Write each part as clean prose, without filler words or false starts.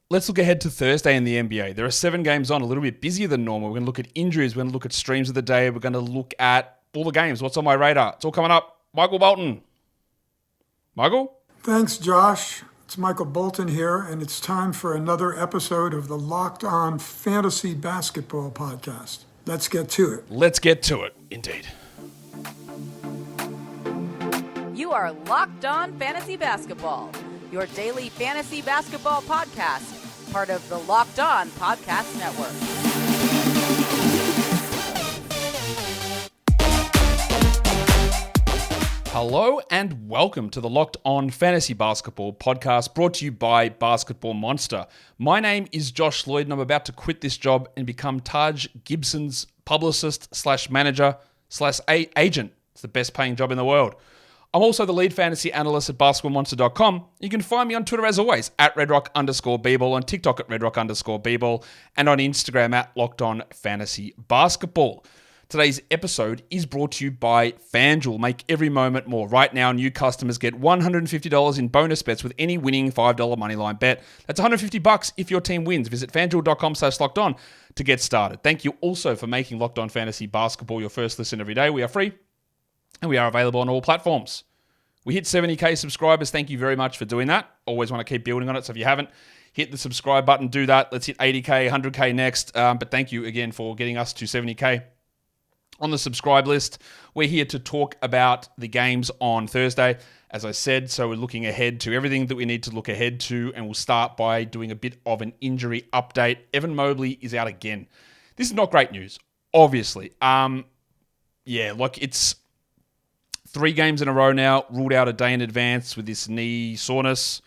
let's look ahead to Thursday in the NBA. There are 7 games on, a little bit busier than normal. We're going to look at injuries. We're going to look at streams of the day. We're going to look at all the games. What's on my radar? It's all coming up. Michael Bolton. Michael? Thanks, Josh. It's Michael Bolton here, and it's time for another episode of the Locked On Fantasy Basketball Podcast. Let's get to it. Let's get to it, indeed. You are Locked On Fantasy Basketball, your daily fantasy basketball podcast, part of the Locked On Podcast Network. Hello and welcome to the Locked On Fantasy Basketball Podcast, brought to you by Basketball Monster. My name is Josh Lloyd, and I'm about to quit this job and become Taj Gibson's publicist / manager / agent. It's the best paying job in the world. I'm also the lead fantasy analyst at basketballmonster.com. You can find me on Twitter as always at redrock_bball, on TikTok at redrock_bball, and on Instagram at Locked On Fantasy Basketball. Today's episode is brought to you by FanDuel. Make every moment more. Right now, new customers get $150 in bonus bets with any winning $5 moneyline bet. That's $150 if your team wins. Visit FanDuel.com/lockedon to get started. Thank you also for making Locked On Fantasy Basketball your first listen every day. We are free and we are available on all platforms. We hit 70K subscribers. Thank you very much for doing that. Always want to keep building on it. So if you haven't, hit the subscribe button. Do that. Let's hit 80K, 100K next. But thank you again for getting us to 70K. On the subscribe list, we're here to talk about the games on Thursday, as I said. So we're looking ahead to everything that we need to look ahead to, and we'll start by doing a bit of an injury update. Evan Mobley is out again. This is not great news, obviously. It's 3 games in a row now, ruled out a day in advance with this knee soreness,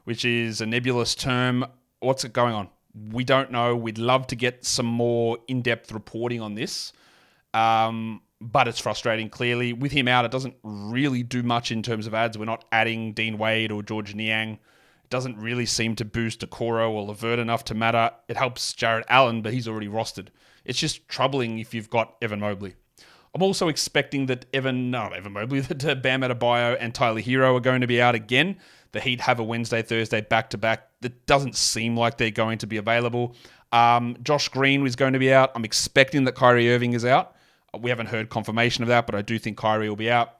which is a nebulous term. What's going on? We don't know. We'd love to get some more in-depth reporting on this. But it's frustrating, clearly. With him out, it doesn't really do much in terms of ads. We're not adding Dean Wade or George Niang. It doesn't really seem to boost Okoro or Levert enough to matter. It helps Jarrett Allen, but he's already rostered. It's just troubling if you've got Evan Mobley. I'm also expecting that Bam Adebayo and Tyler Hero are going to be out again. The Heat have a Wednesday, Thursday back-to-back. That doesn't seem like they're going to be available. Josh Green is going to be out. I'm expecting that Kyrie Irving is out. We haven't heard confirmation of that, but I do think Kyrie will be out.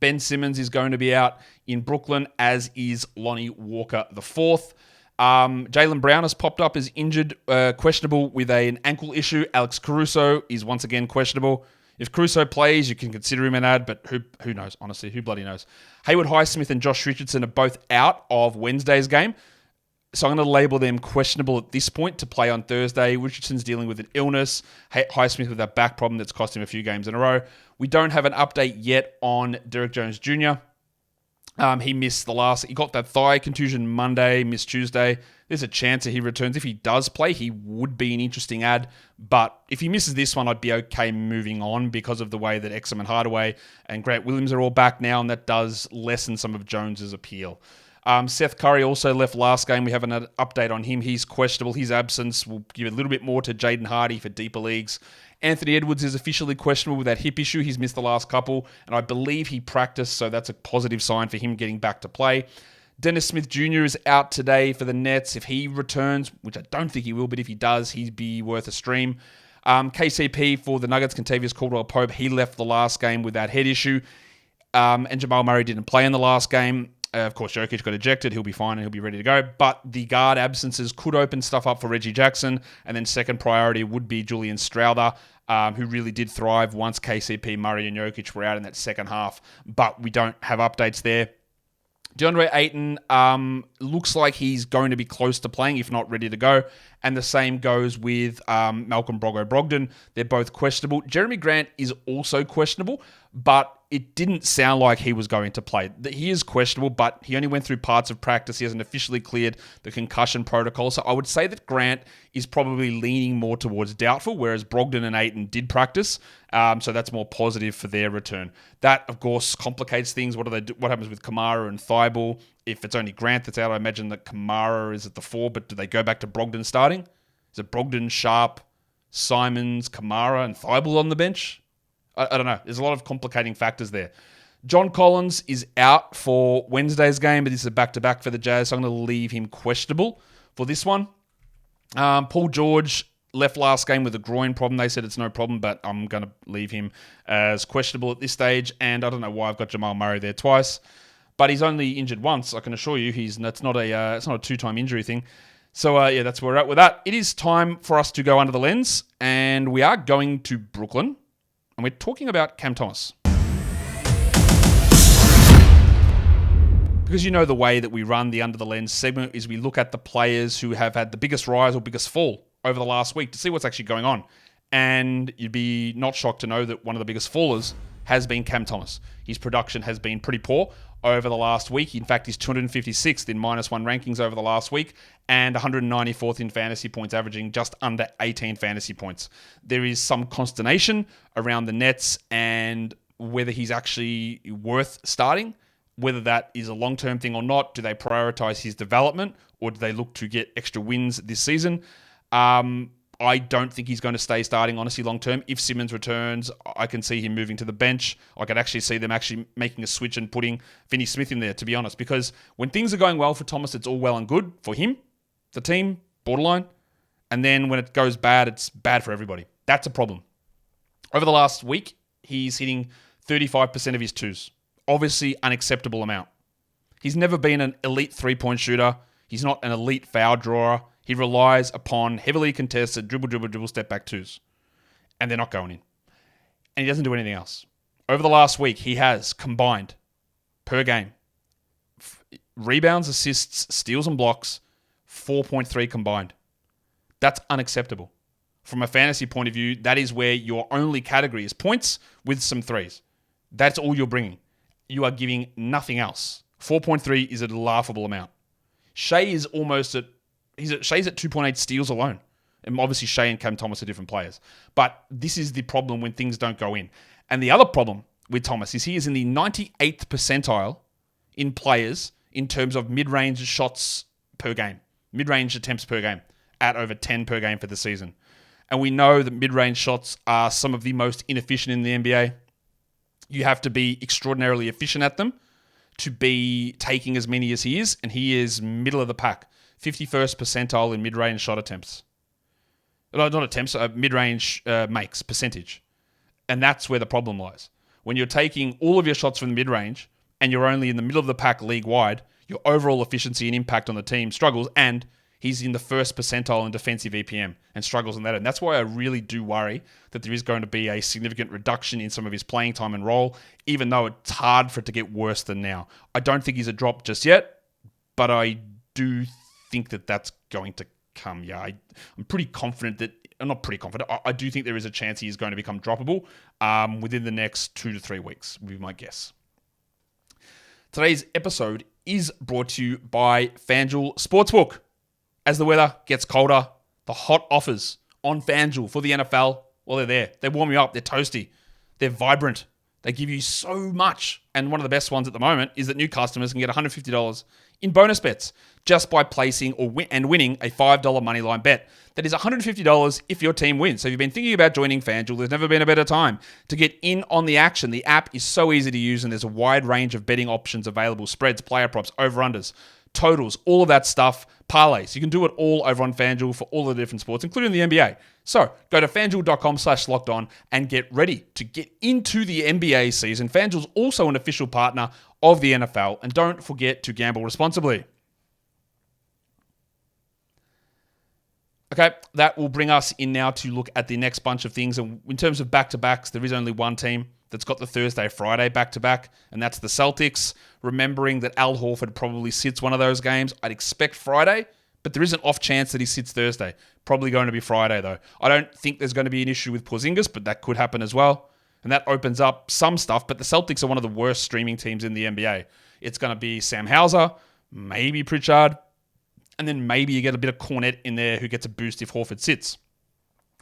Ben Simmons is going to be out in Brooklyn, as is Lonnie Walker IV. Jaylen Brown has popped up as injured, questionable with an ankle issue. Alex Caruso is once again questionable. If Caruso plays, you can consider him an ad, but who knows, honestly? Who bloody knows? Hayward Highsmith and Josh Richardson are both out of Wednesday's game. So I'm going to label them questionable at this point to play on Thursday. Richardson's dealing with an illness. Highsmith with that back problem that's cost him a few games in a row. We don't have an update yet on Derrick Jones Jr. He got that thigh contusion Monday, missed Tuesday. There's a chance that he returns. If he does play, he would be an interesting ad. But if he misses this one, I'd be okay moving on because of the way that Exum and Hardaway and Grant Williams are all back now, and that does lessen some of Jones's appeal. Seth Curry also left last game. We have an update on him. He's questionable. His absence will give a little bit more to Jaden Hardy for deeper leagues. Anthony Edwards is officially questionable with that hip issue. He's missed the last couple, and I believe he practiced, so that's a positive sign for him getting back to play. Dennis Smith Jr. is out today for the Nets. If he returns, which I don't think he will, but if he does, he'd be worth a stream. KCP for the Nuggets, Kentavious Caldwell-Pope, he left the last game with that head issue, and Jamal Murray didn't play in the last game. Of course, Jokic got ejected. He'll be fine and he'll be ready to go. But the guard absences could open stuff up for Reggie Jackson. And then second priority would be Julian Strouder, who really did thrive once KCP, Murray, and Jokic were out in that second half. But we don't have updates there. DeAndre Ayton looks like he's going to be close to playing, if not ready to go. And the same goes with Malcolm Brogdon. They're both questionable. Jeremy Grant is also questionable, but it didn't sound like he was going to play. He is questionable, but he only went through parts of practice. He hasn't officially cleared the concussion protocol. So I would say that Grant is probably leaning more towards doubtful, whereas Brogdon and Ayton did practice. So that's more positive for their return. That, of course, complicates things. What happens with Kamara and Thibault? If it's only Grant that's out, I imagine that Kamara is at the 4, but do they go back to Brogdon starting? Is it Brogdon, Sharp, Simons, Kamara, and Thibault on the bench? I don't know. There's a lot of complicating factors there. John Collins is out for Wednesday's game, but this is a back-to-back for the Jazz, so I'm going to leave him questionable for this one. Paul George left last game with a groin problem. They said it's no problem, but I'm going to leave him as questionable at this stage. And I don't know why I've got Jamal Murray there twice, but he's only injured once. I can assure you, it's not a two-time injury thing. So that's where we're at with that. It is time for us to go under the lens, and we are going to Brooklyn, and we're talking about Cam Thomas. Because you know the way that we run the Under the Lens segment is we look at the players who have had the biggest rise or biggest fall over the last week to see what's actually going on. And you'd be not shocked to know that one of the biggest fallers has been Cam Thomas. His production has been pretty poor over the last week. In fact, he's 256th in -1 rankings over the last week and 194th in fantasy points, averaging just under 18 fantasy points. There is some consternation around the Nets and whether he's actually worth starting, whether that is a long-term thing or not. Do they prioritize his development or do they look to get extra wins this season? I don't think he's going to stay starting, honestly, long-term. If Simmons returns, I can see him moving to the bench. I could actually see them actually making a switch and putting Finney Smith in there, to be honest, because when things are going well for Thomas, it's all well and good for him, the team, borderline. And then when it goes bad, it's bad for everybody. That's a problem. Over the last week, he's hitting 35% of his twos. Obviously, unacceptable amount. He's never been an elite three-point shooter. He's not an elite foul drawer. He relies upon heavily contested dribble, step back twos. And they're not going in. And he doesn't do anything else. Over the last week, he has combined per game rebounds, assists, steals, and blocks, 4.3 combined. That's unacceptable. From a fantasy point of view, that is where your only category is points with some threes. That's all you're bringing. You are giving nothing else. 4.3 is a laughable amount. Shea is almost Shea's at 2.8 steals alone. And obviously Shea and Cam Thomas are different players. But this is the problem when things don't go in. And the other problem with Thomas is he is in the 98th percentile in players in terms of mid-range shots per game. Mid-range attempts per game at over 10 per game for the season. And we know that mid-range shots are some of the most inefficient in the NBA. You have to be extraordinarily efficient at them to be taking as many as he is. And he is middle of the pack. 51st percentile in mid-range shot attempts. Not attempts, mid-range makes, percentage. And that's where the problem lies. When you're taking all of your shots from the mid-range and you're only in the middle of the pack league-wide, your overall efficiency and impact on the team struggles, and he's in the first percentile in defensive EPM and struggles on that. And that's why I really do worry that there is going to be a significant reduction in some of his playing time and role, even though it's hard for it to get worse than now. I don't think he's a drop just yet, but I do think that that's going to come. Yeah, I'm pretty confident that, I'm not pretty confident, I do think there is a chance he is going to become droppable within the next 2 to 3 weeks, would be my guess. Today's episode is brought to you by FanDuel Sportsbook. As the weather gets colder, the hot offers on FanDuel for the NFL, well, they're there. They warm you up. They're toasty. They're vibrant. They give you so much. And one of the best ones at the moment is that new customers can get $150 in bonus bets just by placing and winning a $5 moneyline bet. That is $150 if your team wins. So if you've been thinking about joining FanDuel, there's never been a better time to get in on the action. The app is so easy to use and there's a wide range of betting options available. Spreads, player props, over-unders, totals, all of that stuff, parlays. You can do it all over on FanDuel for all the different sports, including the NBA. So go to FanDuel.com/lockedon and get ready to get into the NBA season. FanDuel's also an official partner of the NFL. And don't forget to gamble responsibly. Okay, that will bring us in now to look at the next bunch of things. And in terms of back-to-backs, there is only one team that's got the Thursday-Friday back-to-back, and that's the Celtics. Remembering that Al Horford probably sits one of those games. I'd expect Friday, but there is an off chance that he sits Thursday. Probably going to be Friday, though. I don't think there's going to be an issue with Porzingis, but that could happen as well. And that opens up some stuff, but the Celtics are one of the worst streaming teams in the NBA. It's going to be Sam Hauser, maybe Pritchard, and then maybe you get a bit of Cornette in there who gets a boost if Horford sits.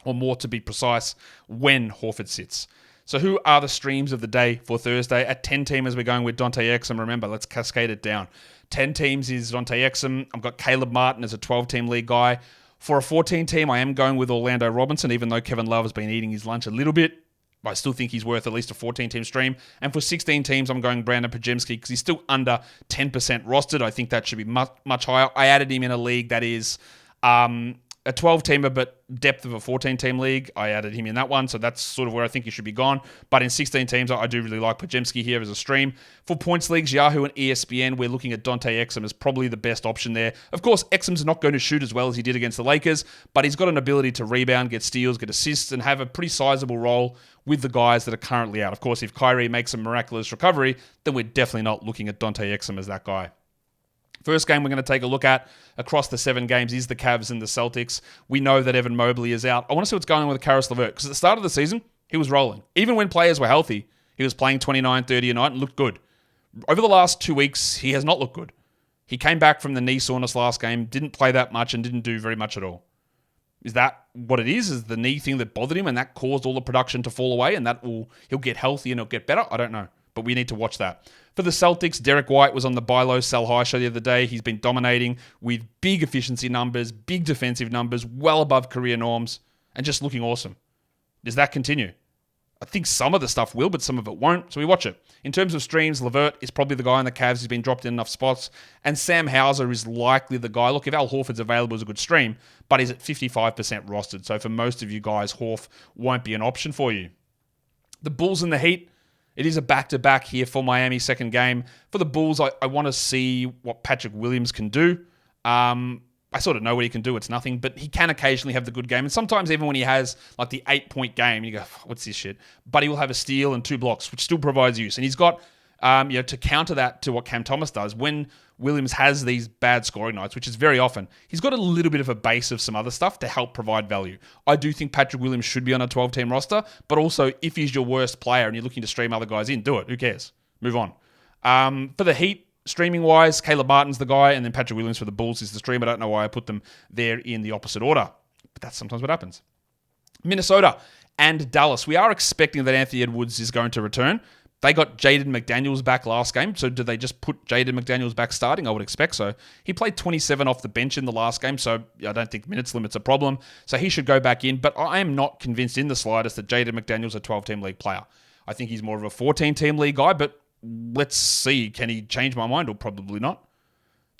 Or more to be precise, when Horford sits. So who are the streams of the day for Thursday? At 10 teamers, we're going with Dante Exum. Remember, let's cascade it down. 10 teams is Dante Exum. I've got Caleb Martin as a 12-team league guy. For a 14 team, I am going with Orlando Robinson, even though Kevin Love has been eating his lunch a little bit. I still think he's worth at least a 14-team stream. And for 16 teams, I'm going Brandin Podziemski because he's still under 10% rostered. I think that should be much, much higher. I added him in a league that is a 12-teamer, but depth of a 14-team league. I added him in that one, so that's sort of where I think he should be gone. But in 16 teams, I do really like Podziemski here as a stream. For points leagues, Yahoo and ESPN, we're looking at Dante Exum as probably the best option there. Of course, Exum's not going to shoot as well as he did against the Lakers, but he's got an ability to rebound, get steals, get assists, and have a pretty sizable role with the guys that are currently out. Of course, if Kyrie makes a miraculous recovery, then we're definitely not looking at Dante Exum as that guy. First game we're going to take a look at across the 7 games is the Cavs and the Celtics. We know that Evan Mobley is out. I want to see what's going on with Karis LeVert because at the start of the season, he was rolling. Even when players were healthy, he was playing 29, 30 a night and looked good. Over the last 2 weeks, he has not looked good. He came back from the knee soreness last game, didn't play that much and didn't do very much at all. Is that what it is? Is the knee thing that bothered him and that caused all the production to fall away and he'll get healthy and he'll get better? I don't know, but we need to watch that. For the Celtics, Derek White was on the buy low, sell high show the other day. He's been dominating with big efficiency numbers, big defensive numbers, well above career norms, and just looking awesome. Does that continue? I think some of the stuff will, but some of it won't, so we watch it. In terms of streams, LeVert is probably the guy in the Cavs who's been dropped in enough spots, and Sam Hauser is likely the guy. Look, if Al Horford's available, it's a good stream, but he's at 55% rostered, so for most of you guys, Horf won't be an option for you. The Bulls and the Heat, it is a back-to-back here for Miami's second game. For the Bulls, I want to see what Patrick Williams can do. I sort of know what he can do. It's nothing, but he can occasionally have the good game. And sometimes even when he has like the 8-point game, you go, what's this shit? But he will have a steal and 2 blocks, which still provides use. And he's got, to counter that to what Cam Thomas does, when Williams has these bad scoring nights, which is very often, he's got a little bit of a base of some other stuff to help provide value. I do think Patrick Williams should be on a 12-team roster, but also if he's your worst player and you're looking to stream other guys in, do it. Who cares? Move on. For the Heat, streaming-wise, Caleb Martin's the guy, and then Patrick Williams for the Bulls is the stream. I don't know why I put them there in the opposite order, but that's sometimes what happens. Minnesota and Dallas. We are expecting that Anthony Edwards is going to return. They got Jaden McDaniels back last game, so do they just put Jaden McDaniels back starting? I would expect so. He played 27 off the bench in the last game, so I don't think minutes limit's a problem. So he should go back in, but I am not convinced in the slightest that Jaden McDaniels is a 12-team league player. I think he's more of a 14-team league guy, but let's see. Can he change my mind or probably not?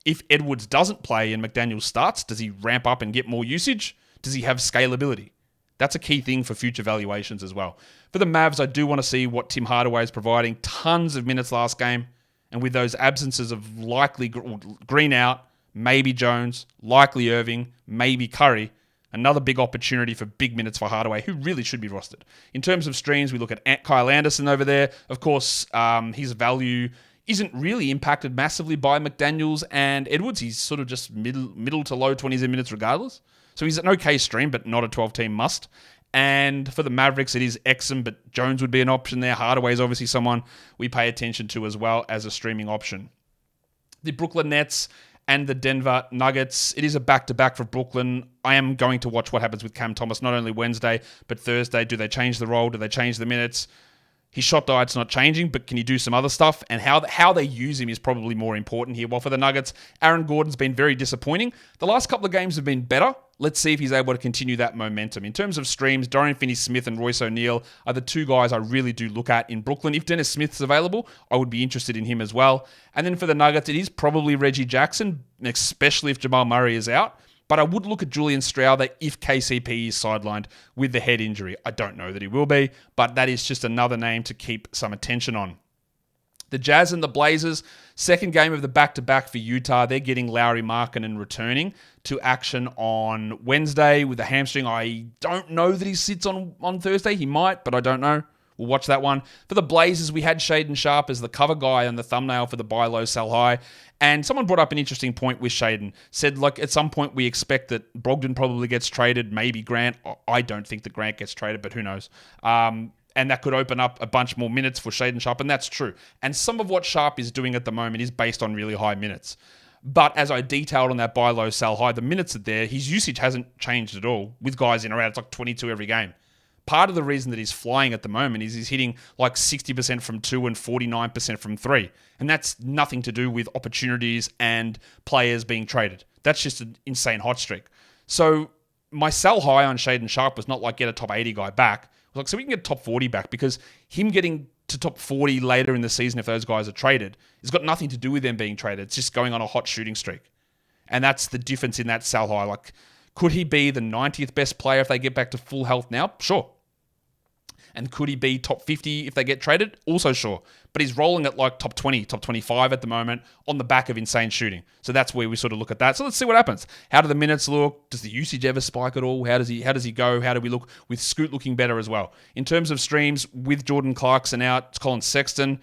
If Edwards doesn't play and McDaniels starts, does he ramp up and get more usage? Does he have scalability? That's a key thing for future valuations as well. For the Mavs, I do want to see what Tim Hardaway is providing. Tons of minutes last game. And with those absences of likely Green out, maybe Jones, likely Irving, maybe Curry, another big opportunity for big minutes for Hardaway, who really should be rostered. In terms of streams, we look at Kyle Anderson over there. Of course, his value isn't really impacted massively by McDaniels and Edwards. He's sort of just middle to low 20s in minutes regardless. So he's an okay stream, but not a 12-team must. And for the Mavericks, it is Exum, but Jones would be an option there. Hardaway is obviously someone we pay attention to as well as a streaming option. The Brooklyn Nets and the Denver Nuggets. It is a back-to-back for Brooklyn. I am going to watch what happens with Cam Thomas, not only Wednesday, but Thursday. Do they change the role? Do they change the minutes? His shot diet's not changing, but can he do some other stuff? And how they use him is probably more important here. Well, for the Nuggets, Aaron Gordon's been very disappointing. The last couple of games have been better. Let's see if he's able to continue that momentum. In terms of streams, Dorian Finney-Smith and Royce O'Neal are the 2 guys I really do look at in Brooklyn. If Dennis Smith's available, I would be interested in him as well. And then for the Nuggets, it is probably Reggie Jackson, especially if Jamal Murray is out. But I would look at Julian Strouder if KCP is sidelined with the head injury. I don't know that he will be, but that is just another name to keep some attention on. The Jazz and the Blazers, second game of the back-to-back for Utah. They're getting Lauri Markkanen returning to action on Wednesday with a hamstring. I don't know that he sits on Thursday. He might, but I don't know. We'll watch that one. For the Blazers, we had Shaedon Sharpe as the cover guy on the thumbnail for the buy low, sell high. And someone brought up an interesting point with Shaedon. Said, like, at some point we expect that Brogdon probably gets traded, maybe Grant. I don't think that Grant gets traded, but who knows? And that could open up a bunch more minutes for Shaedon Sharpe, and that's true. And some of what Sharpe is doing at the moment is based on really high minutes. But as I detailed on that buy low, sell high, the minutes are there. His usage hasn't changed at all with guys in around. It's like 22 every game. Part of the reason that he's flying at the moment is he's hitting like 60% from 2 and 49% from 3. And that's nothing to do with opportunities and players being traded. That's just an insane hot streak. So my sell high on Shaedon Sharpe was not like get a top 80 guy back. Like, so we can get top 40 back, because him getting to top 40 later in the season, if those guys are traded, it's got nothing to do with them being traded. It's just going on a hot shooting streak. And that's the difference in that sell high. Like, could he be the 90th best player if they get back to full health now? Sure. And could he be top 50 if they get traded? Also sure. But he's rolling at like top 20, top 25 at the moment on the back of insane shooting. So that's where we sort of look at that. So let's see what happens. How do the minutes look? Does the usage ever spike at all? How does he go? How do we look with Scoot looking better as well? In terms of streams, with Jordan Clarkson out, Colin Sexton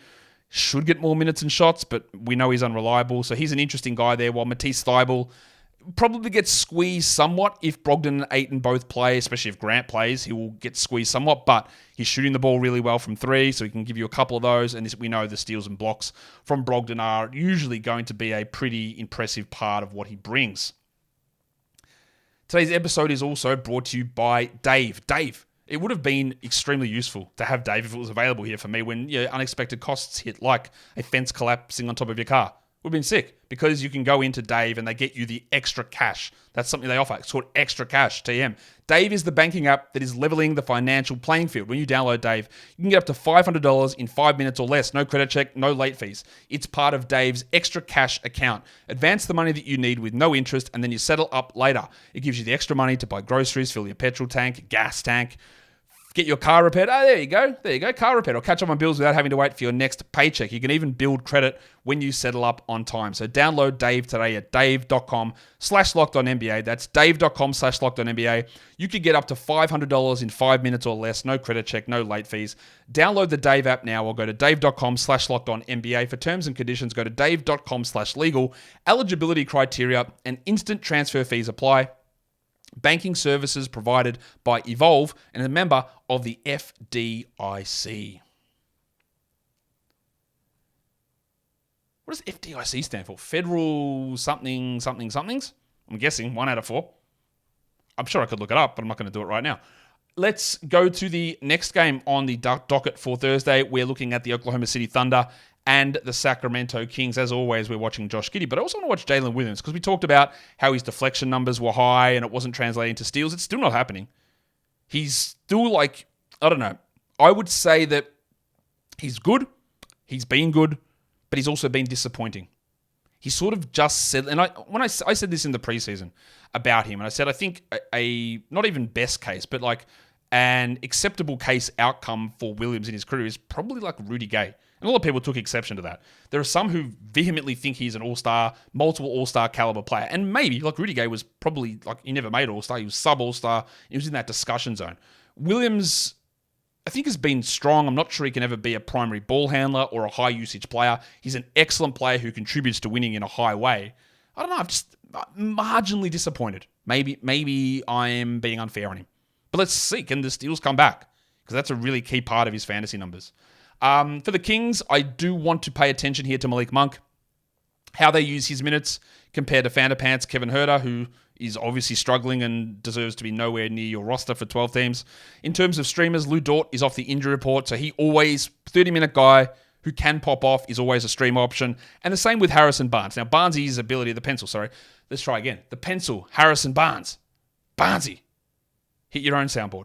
should get more minutes and shots, but we know he's unreliable. So he's an interesting guy there, while Matisse Thybulle probably gets squeezed somewhat if Brogdon and Ayton both play, especially if Grant plays. He will get squeezed somewhat, but he's shooting the ball really well from three, so he can give you a couple of those. And we know the steals and blocks from Brogdon are usually going to be a pretty impressive part of what he brings. Today's episode is also brought to you by Dave. Dave, it would have been extremely useful to have Dave if it was available here for me when unexpected costs hit, like a fence collapsing on top of your car. Would have been sick, because you can go into Dave and they get you the extra cash. That's something they offer. It's called Extra Cash, TM. Dave is the banking app that is leveling the financial playing field. When you download Dave, you can get up to $500 in 5 minutes or less. No credit check, no late fees. It's part of Dave's Extra Cash account. Advance the money that you need with no interest, and then you settle up later. It gives you the extra money to buy groceries, fill your petrol tank, gas tank, get your car repaired. Oh, there you go. Car repaired. Or catch up on bills without having to wait for your next paycheck. You can even build credit when you settle up on time. So download Dave today at dave.com/lockedonnba. That's dave.com/lockedonnba. You could get up to $500 in 5 minutes or less. No credit check, no late fees. Download the Dave app now, or go to dave.com/lockedonnba. For terms and conditions, go to dave.com/legal. Eligibility criteria and instant transfer fees apply. Banking services provided by Evolve and a member of the FDIC. What does FDIC stand for? Federal something, something, somethings? I'm guessing 1 out of 4. I'm sure I could look it up, but I'm not going to do it right now. Let's go to the next game on the docket for Thursday. We're looking at the Oklahoma City Thunder and the Sacramento Kings. As always, we're watching Josh Giddey, but I also want to watch Jalen Williams, because we talked about how his deflection numbers were high and it wasn't translating to steals. It's still not happening. He's still I don't know. I would say that he's good. He's been good, but he's also been disappointing. He sort of just said, and I said this in the preseason about him, and I said I think a not even best case, but like an acceptable case outcome for Williams in his career is probably like Rudy Gay. And a lot of people took exception to that. There are some who vehemently think he's an all-star, multiple all-star caliber player. And maybe, like Rudy Gay was probably, he never made all-star. He was sub-all-star. He was in that discussion zone. Williams, I think, has been strong. I'm not sure he can ever be a primary ball handler or a high-usage player. He's an excellent player who contributes to winning in a high way. I don't know. I'm just marginally disappointed. Maybe I'm being unfair on him. But let's see. Can the steals come back? Because that's a really key part of his fantasy numbers. For the Kings, I do want to pay attention here to Malik Monk, how they use his minutes compared to Vanderpants Kevin Huerter, who is obviously struggling and deserves to be nowhere near your roster for 12 teams. In terms of streamers, Lou Dort is off the injury report, so he always, 30-minute guy who can pop off, is always a stream option. And the same with Harrison Barnes. Now, Barnesy's ability, the pencil, sorry. Let's try again. The pencil, Harrison Barnes. Barnesy. Hit your own soundboard.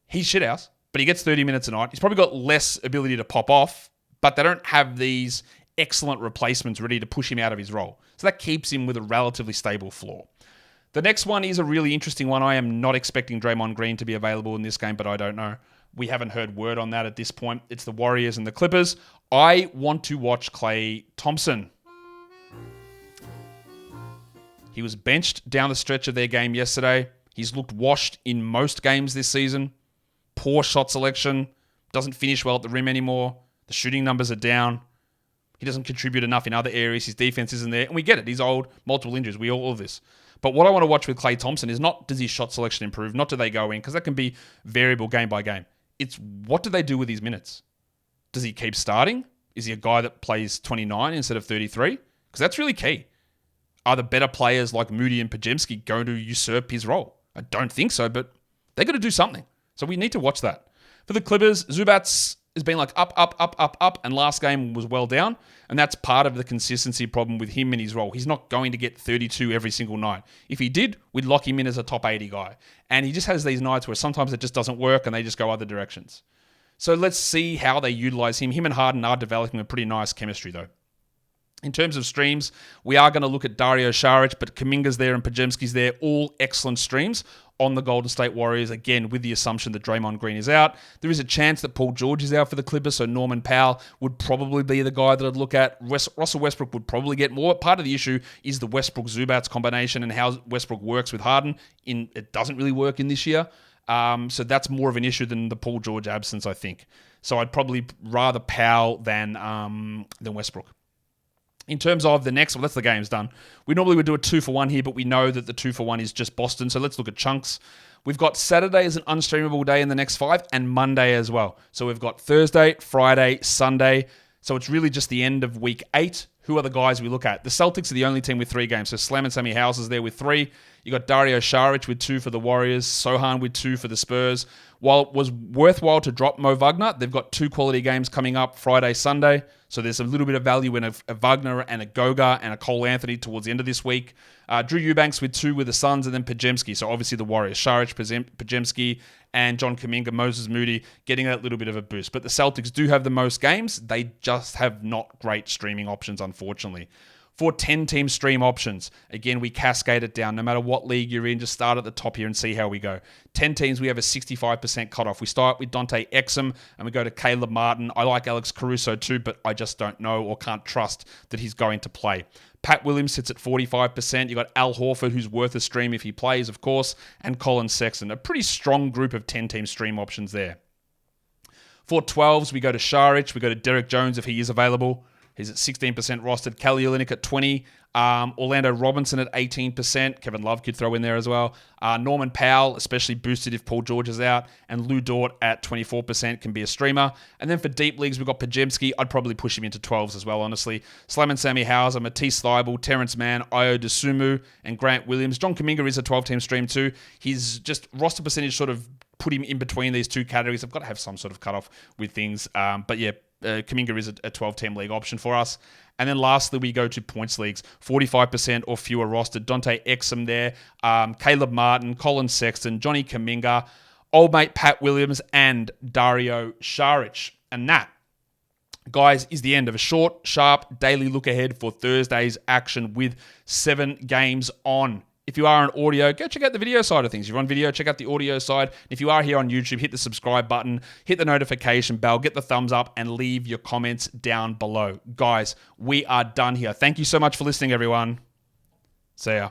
He's shithouse, but he gets 30 minutes a night. He's probably got less ability to pop off, but they don't have these excellent replacements ready to push him out of his role. So that keeps him with a relatively stable floor. The next one is a really interesting one. I am not expecting Draymond Green to be available in this game, but I don't know. We haven't heard word on that at this point. It's the Warriors and the Clippers. I want to watch Klay Thompson. He was benched down the stretch of their game yesterday. He's looked washed in most games this season. Poor shot selection. Doesn't finish well at the rim anymore. The shooting numbers are down. He doesn't contribute enough in other areas. His defense isn't there. And we get it. He's old. Multiple injuries. We all of this. But what I want to watch with Klay Thompson is not does his shot selection improve, not do they go in, because that can be variable game by game. It's what do they do with his minutes? Does he keep starting? Is he a guy that plays 29 instead of 33? Because that's really key. Are the better players like Moody and Podziemski going to usurp his role? I don't think so, but they got to do something. So we need to watch that. For the Clippers, Zubac has been like up, up, up, up, up, and last game was well down. And that's part of the consistency problem with him in his role. He's not going to get 32 every single night. If he did, we'd lock him in as a top 80 guy. And he just has these nights where sometimes it just doesn't work and they just go other directions. So let's see how they utilize him. Him and Harden are developing a pretty nice chemistry, though. In terms of streams, we are going to look at Dario Saric, but Kuminga's there and Podziemski's there. All excellent streams on the Golden State Warriors, again, with the assumption that Draymond Green is out. There is a chance that Paul George is out for the Clippers, so Norman Powell would probably be the guy that I'd look at. Russell Westbrook would probably get more. Part of the issue is the Westbrook-Zubats combination and how Westbrook works with Harden. It doesn't really work in this year. So that's more of an issue than the Paul George absence, I think. So I'd probably rather Powell than Westbrook. In terms of the next one, that's the game's done. We normally would do a 2-for-1 here, but we know that the 2-for-1 is just Boston. So let's look at chunks. We've got Saturday as an unstreamable day in the next 5 and Monday as well. So we've got Thursday, Friday, Sunday. So it's really just the end of week 8. Who are the guys we look at? The Celtics are the only team with 3 games. So Slam and Sammy House is there with 3. You got Dario Saric with 2 for the Warriors. Sohan with 2 for the Spurs. While it was worthwhile to drop Mo Wagner, they've got 2 quality games coming up Friday, Sunday. So there's a little bit of value in a Wagner and a Goga and a Cole Anthony towards the end of this week. Drew Eubanks with 2 with the Suns, and then Podziemski. So obviously the Warriors. Saric, Podziemski, and John Kuminga, Moses Moody getting that little bit of a boost. But the Celtics do have the most games. They just have not great streaming options, unfortunately. For 10-team stream options, again, we cascade it down. No matter what league you're in, just start at the top here and see how we go. 10 teams, we have a 65% cutoff. We start with Dante Exum, and we go to Caleb Martin. I like Alex Caruso too, but I just don't know or can't trust that he's going to play. Pat Williams sits at 45%. You've got Al Horford, who's worth a stream if he plays, of course, and Colin Sexton. A pretty strong group of 10-team stream options there. For 12s, we go to Saric. We go to Derek Jones if he is available. He's at 16% rostered. Kelly Olynyk at 20%. Orlando Robinson at 18%. Kevin Love could throw in there as well. Norman Powell, especially boosted if Paul George is out. And Lou Dort at 24% can be a streamer. And then for deep leagues, we've got Podziemski. I'd probably push him into 12s as well, honestly. Slam and Sammy Hauser, Matisse Thybulle, Terrence Mann, Io DeSumo, and Grant Williams. John Kuminga is a 12-team stream too. His just roster percentage sort of put him in between these two categories. I've got to have some sort of cutoff with things. But yeah, Kuminga is a 12-team league option for us. And then lastly, we go to points leagues, 45% or fewer rostered. Dante Exum there, Caleb Martin, Colin Sexton, Johnny Kuminga, old mate Pat Williams, and Dario Saric. And that, guys, is the end of a short, sharp daily look ahead for Thursday's action with 7 games on. If you are on audio, go check out the video side of things. If you're on video, check out the audio side. If you are here on YouTube, hit the subscribe button, hit the notification bell, get the thumbs up, and leave your comments down below. Guys, we are done here. Thank you so much for listening, everyone. See ya.